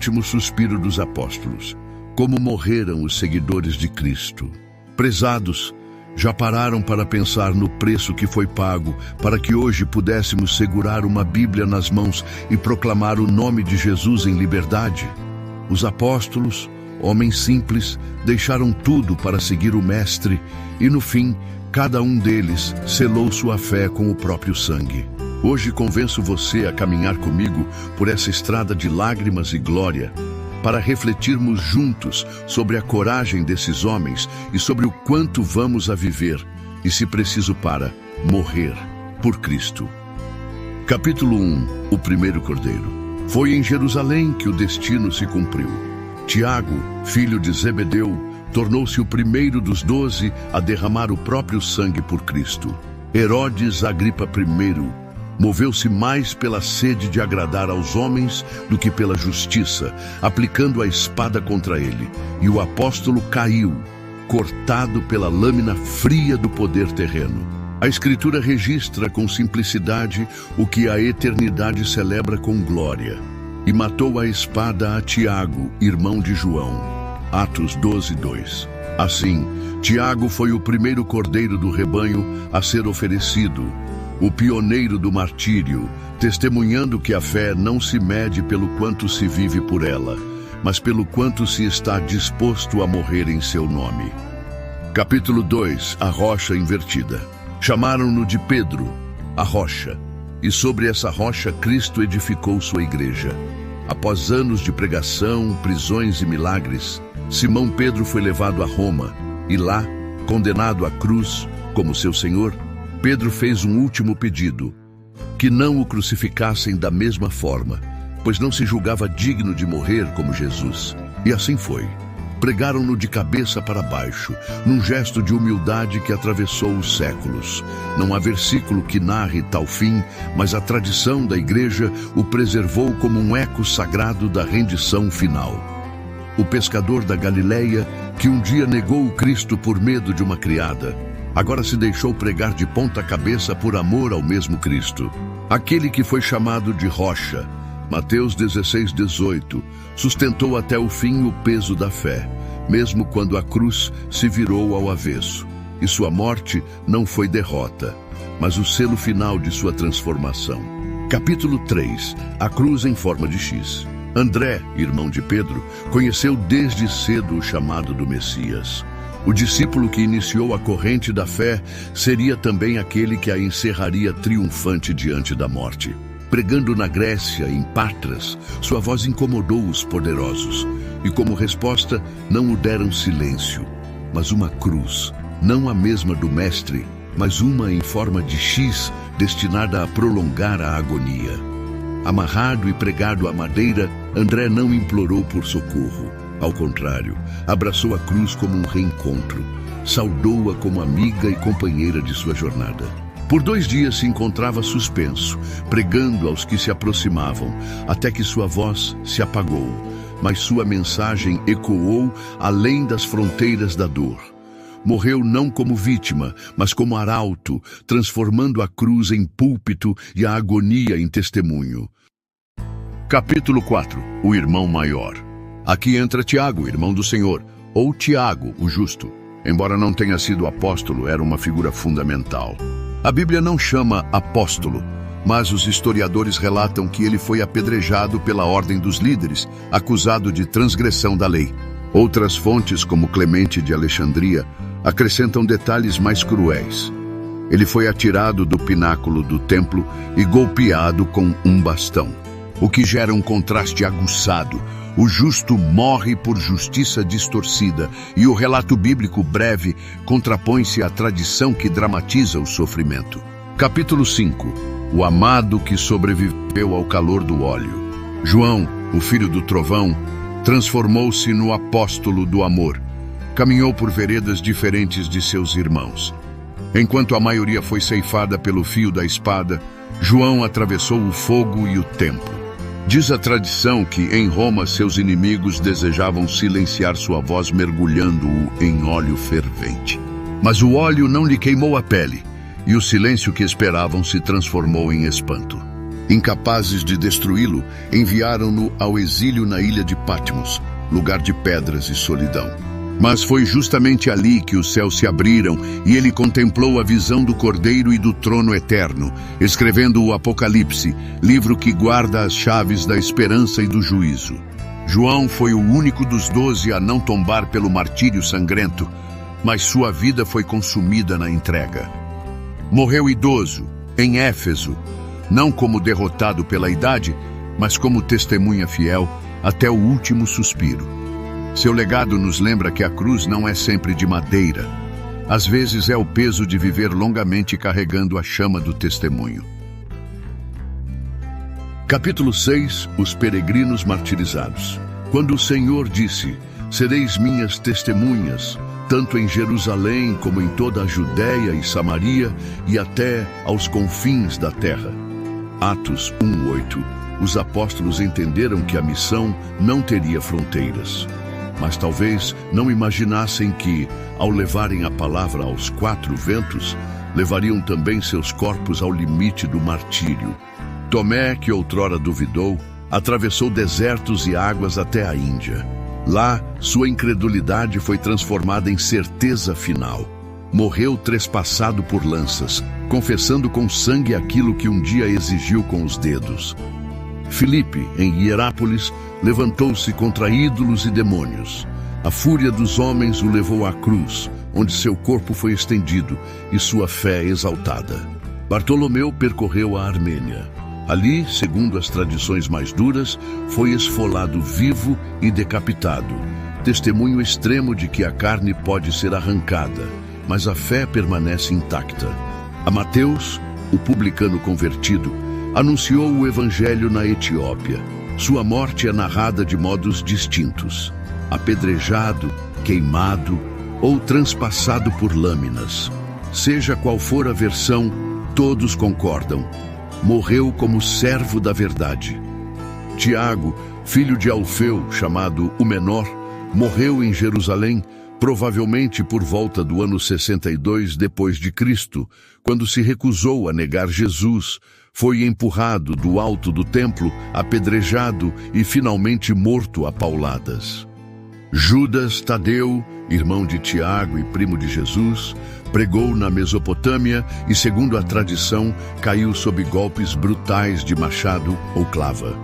último suspiro dos apóstolos. Como morreram os seguidores de Cristo. Prezados, já pararam para pensar no preço que foi pago para que hoje pudéssemos segurar uma Bíblia nas mãos e proclamar o nome de Jesus em liberdade? Os apóstolos, homens simples, deixaram tudo para seguir o Mestre e, no fim, cada um deles selou sua fé com o próprio sangue. Hoje convenço você a caminhar comigo por essa estrada de lágrimas e glória, para refletirmos juntos sobre a coragem desses homens e sobre o quanto vamos a viver, e se preciso para morrer por Cristo. Capítulo 1. O primeiro cordeiro. Foi em Jerusalém que o destino se cumpriu. Tiago, filho de Zebedeu, tornou-se o primeiro dos 12 a derramar o próprio sangue por Cristo. Herodes Agripa I moveu-se mais pela sede de agradar aos homens do que pela justiça, aplicando a espada contra ele, e o apóstolo caiu, cortado pela lâmina fria do poder terreno. A Escritura registra com simplicidade o que a eternidade celebra com glória. E matou a espada a Tiago, irmão de João. Atos 12:2. Assim, Tiago foi o primeiro cordeiro do rebanho a ser oferecido, o pioneiro do martírio, testemunhando que a fé não se mede pelo quanto se vive por ela, mas pelo quanto se está disposto a morrer em seu nome. Capítulo 2. A rocha invertida. Chamaram-no de Pedro, a rocha, e sobre essa rocha Cristo edificou sua igreja. Após anos de pregação, prisões e milagres, Simão Pedro foi levado a Roma, e lá, condenado à cruz como seu Senhor, Pedro fez um último pedido, que não o crucificassem da mesma forma, pois não se julgava digno de morrer como Jesus. E assim foi. Pregaram-no de cabeça para baixo, num gesto de humildade que atravessou os séculos. Não há versículo que narre tal fim, mas a tradição da igreja o preservou como um eco sagrado da rendição final. O pescador da Galileia, que um dia negou o Cristo por medo de uma criada, agora se deixou pregar de ponta cabeça por amor ao mesmo Cristo. Aquele que foi chamado de rocha, Mateus 16:18, sustentou até o fim o peso da fé, mesmo quando a cruz se virou ao avesso. E sua morte não foi derrota, mas o selo final de sua transformação. Capítulo 3. A cruz em forma de X. André, irmão de Pedro, conheceu desde cedo o chamado do Messias. O discípulo que iniciou a corrente da fé seria também aquele que a encerraria triunfante diante da morte. Pregando na Grécia, em Patras, sua voz incomodou os poderosos, e como resposta não o deram silêncio, mas uma cruz, não a mesma do Mestre, mas uma em forma de X, destinada a prolongar a agonia. Amarrado e pregado à madeira, André não implorou por socorro. Ao contrário, abraçou a cruz como um reencontro, saudou-a como amiga e companheira de sua jornada. Por 2 dias se encontrava suspenso, pregando aos que se aproximavam, até que sua voz se apagou, mas sua mensagem ecoou além das fronteiras da dor. Morreu não como vítima, mas como arauto, transformando a cruz em púlpito e a agonia em testemunho. Capítulo 4. O irmão maior. Aqui entra Tiago, irmão do Senhor, ou Tiago, o justo. Embora não tenha sido apóstolo, era uma figura fundamental. A Bíblia não chama apóstolo, mas os historiadores relatam que ele foi apedrejado pela ordem dos líderes, acusado de transgressão da lei. Outras fontes, como Clemente de Alexandria, acrescentam detalhes mais cruéis. Ele foi atirado do pináculo do templo e golpeado com um bastão, o que gera um contraste aguçado. O justo morre por justiça distorcida, e o relato bíblico breve contrapõe-se à tradição que dramatiza o sofrimento. Capítulo 5. O amado que sobreviveu ao calor do óleo. João, o filho do trovão, transformou-se no apóstolo do amor. Caminhou por veredas diferentes de seus irmãos. Enquanto a maioria foi ceifada pelo fio da espada, João atravessou o fogo e o tempo. Diz a tradição que em Roma seus inimigos desejavam silenciar sua voz mergulhando-o em óleo fervente. Mas o óleo não lhe queimou a pele, e o silêncio que esperavam se transformou em espanto. Incapazes de destruí-lo, enviaram-no ao exílio na ilha de Patmos, lugar de pedras e solidão. Mas foi justamente ali que os céus se abriram e ele contemplou a visão do Cordeiro e do trono eterno, escrevendo o Apocalipse, livro que guarda as chaves da esperança e do juízo. João foi o único dos 12 a não tombar pelo martírio sangrento, mas sua vida foi consumida na entrega. Morreu idoso, em Éfeso, não como derrotado pela idade, mas como testemunha fiel até o último suspiro. Seu legado nos lembra que a cruz não é sempre de madeira. Às vezes é o peso de viver longamente carregando a chama do testemunho. Capítulo 6. Os peregrinos martirizados. Quando o Senhor disse: "Sereis minhas testemunhas, tanto em Jerusalém como em toda a Judéia e Samaria e até aos confins da terra." Atos 1:8. Os apóstolos entenderam que a missão não teria fronteiras. Mas talvez não imaginassem que, ao levarem a palavra aos 4 ventos, levariam também seus corpos ao limite do martírio. Tomé, que outrora duvidou, atravessou desertos e águas até a Índia. Lá, sua incredulidade foi transformada em certeza final. Morreu trespassado por lanças, confessando com sangue aquilo que um dia exigiu com os dedos. Filipe, em Hierápolis, levantou-se contra ídolos e demônios. A fúria dos homens o levou à cruz, onde seu corpo foi estendido e sua fé exaltada. Bartolomeu percorreu a Armênia. Ali, segundo as tradições mais duras, foi esfolado vivo e decapitado, testemunho extremo de que a carne pode ser arrancada, mas a fé permanece intacta. A Mateus, o publicano convertido, anunciou o evangelho na Etiópia. Sua morte é narrada de modos distintos: apedrejado, queimado ou transpassado por lâminas. Seja qual for a versão, todos concordam: morreu como servo da verdade. Tiago, filho de Alfeu, chamado o Menor, morreu em Jerusalém, provavelmente por volta do ano 62 depois de Cristo, quando se recusou a negar Jesus, foi empurrado do alto do templo, apedrejado e finalmente morto a pauladas. Judas Tadeu, irmão de Tiago e primo de Jesus, pregou na Mesopotâmia e, segundo a tradição, caiu sob golpes brutais de machado ou clava.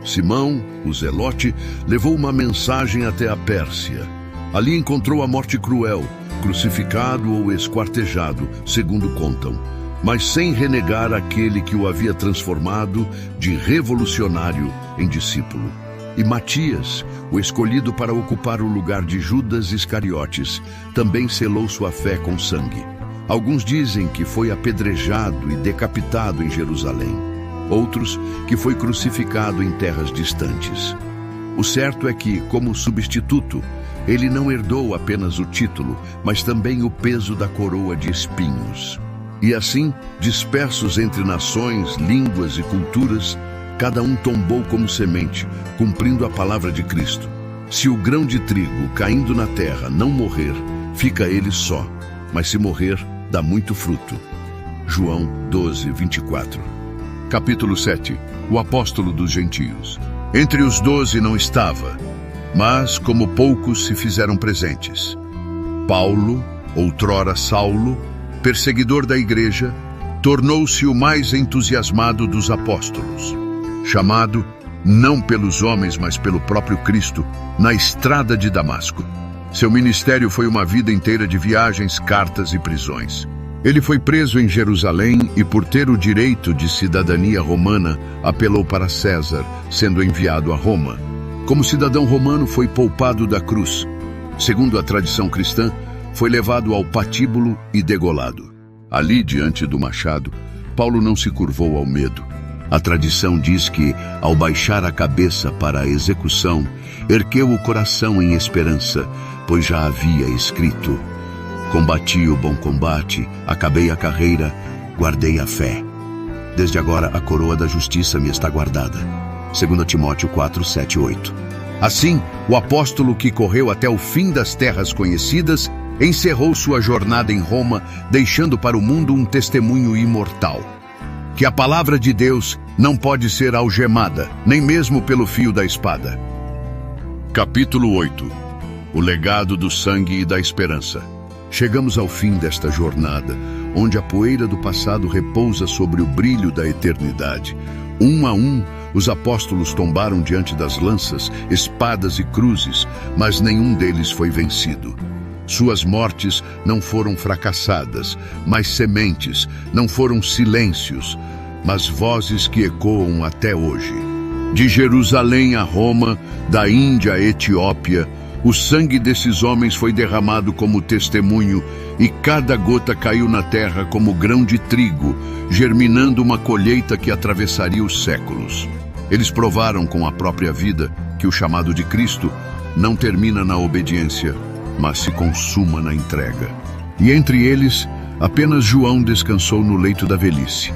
Simão, o Zelote, levou uma mensagem até a Pérsia. Ali encontrou a morte cruel, crucificado ou esquartejado, segundo contam, mas sem renegar aquele que o havia transformado de revolucionário em discípulo. E Matias, o escolhido para ocupar o lugar de Judas Iscariotes, também selou sua fé com sangue. Alguns dizem que foi apedrejado e decapitado em Jerusalém. Outros que foi crucificado em terras distantes. O certo é que, como substituto, ele não herdou apenas o título, mas também o peso da coroa de espinhos. E assim, dispersos entre nações, línguas e culturas, cada um tombou como semente, cumprindo a palavra de Cristo. Se o grão de trigo caindo na terra não morrer, fica ele só, mas se morrer, dá muito fruto. João 12:24. Capítulo 7. O apóstolo dos gentios. Entre os 12 não estava, mas como poucos se fizeram presentes. Paulo, outrora Saulo, perseguidor da igreja, tornou-se o mais entusiasmado dos apóstolos. Chamado, não pelos homens, mas pelo próprio Cristo, na estrada de Damasco. Seu ministério foi uma vida inteira de viagens, cartas e prisões. Ele foi preso em Jerusalém e, por ter o direito de cidadania romana, apelou para César, sendo enviado a Roma. Como cidadão romano, foi poupado da cruz. Segundo a tradição cristã, foi levado ao patíbulo e degolado. Ali, diante do machado, Paulo não se curvou ao medo. A tradição diz que, ao baixar a cabeça para a execução, ergueu o coração em esperança, pois já havia escrito: "Combati o bom combate, acabei a carreira, guardei a fé. Desde agora a coroa da justiça me está guardada." 2 Timóteo 4, 7, 8. Assim, o apóstolo que correu até o fim das terras conhecidas, encerrou sua jornada em Roma, deixando para o mundo um testemunho imortal. que a palavra de Deus não pode ser algemada, nem mesmo pelo fio da espada. Capítulo 8. O legado do sangue e da esperança. Chegamos ao fim desta jornada, onde a poeira do passado repousa sobre o brilho da eternidade. Um a um, os apóstolos tombaram diante das lanças, espadas e cruzes, mas nenhum deles foi vencido. Suas mortes não foram fracassadas, mas sementes, não foram silêncios, mas vozes que ecoam até hoje. De Jerusalém a Roma, da Índia à Etiópia, o sangue desses homens foi derramado como testemunho, e cada gota caiu na terra como grão de trigo, germinando uma colheita que atravessaria os séculos. Eles provaram com a própria vida que o chamado de Cristo não termina na obediência, mas se consuma na entrega. E entre eles, apenas João descansou no leito da velhice.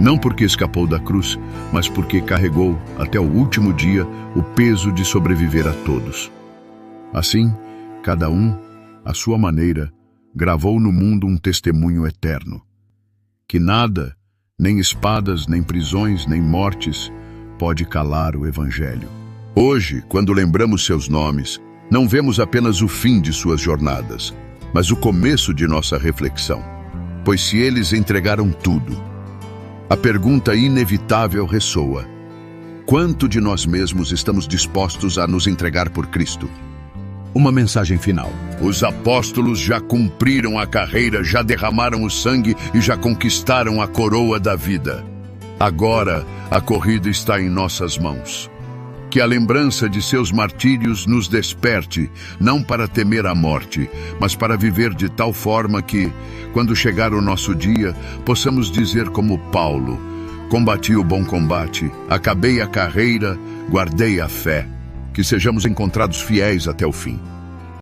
Não porque escapou da cruz, mas porque carregou, até o último dia, o peso de sobreviver a todos. Assim, cada um, à sua maneira, gravou no mundo um testemunho eterno. Que nada, nem espadas, nem prisões, nem mortes, pode calar o Evangelho. Hoje, quando lembramos seus nomes, não vemos apenas o fim de suas jornadas, mas o começo de nossa reflexão. Pois se eles entregaram tudo, a pergunta inevitável ressoa: quanto de nós mesmos estamos dispostos a nos entregar por Cristo? Uma mensagem final. Os apóstolos já cumpriram a carreira, já derramaram o sangue e já conquistaram a coroa da vida. Agora, a corrida está em nossas mãos. Que a lembrança de seus martírios nos desperte, não para temer a morte, mas para viver de tal forma que, quando chegar o nosso dia, possamos dizer como Paulo: combati o bom combate, acabei a carreira, guardei a fé. Que sejamos encontrados fiéis até o fim.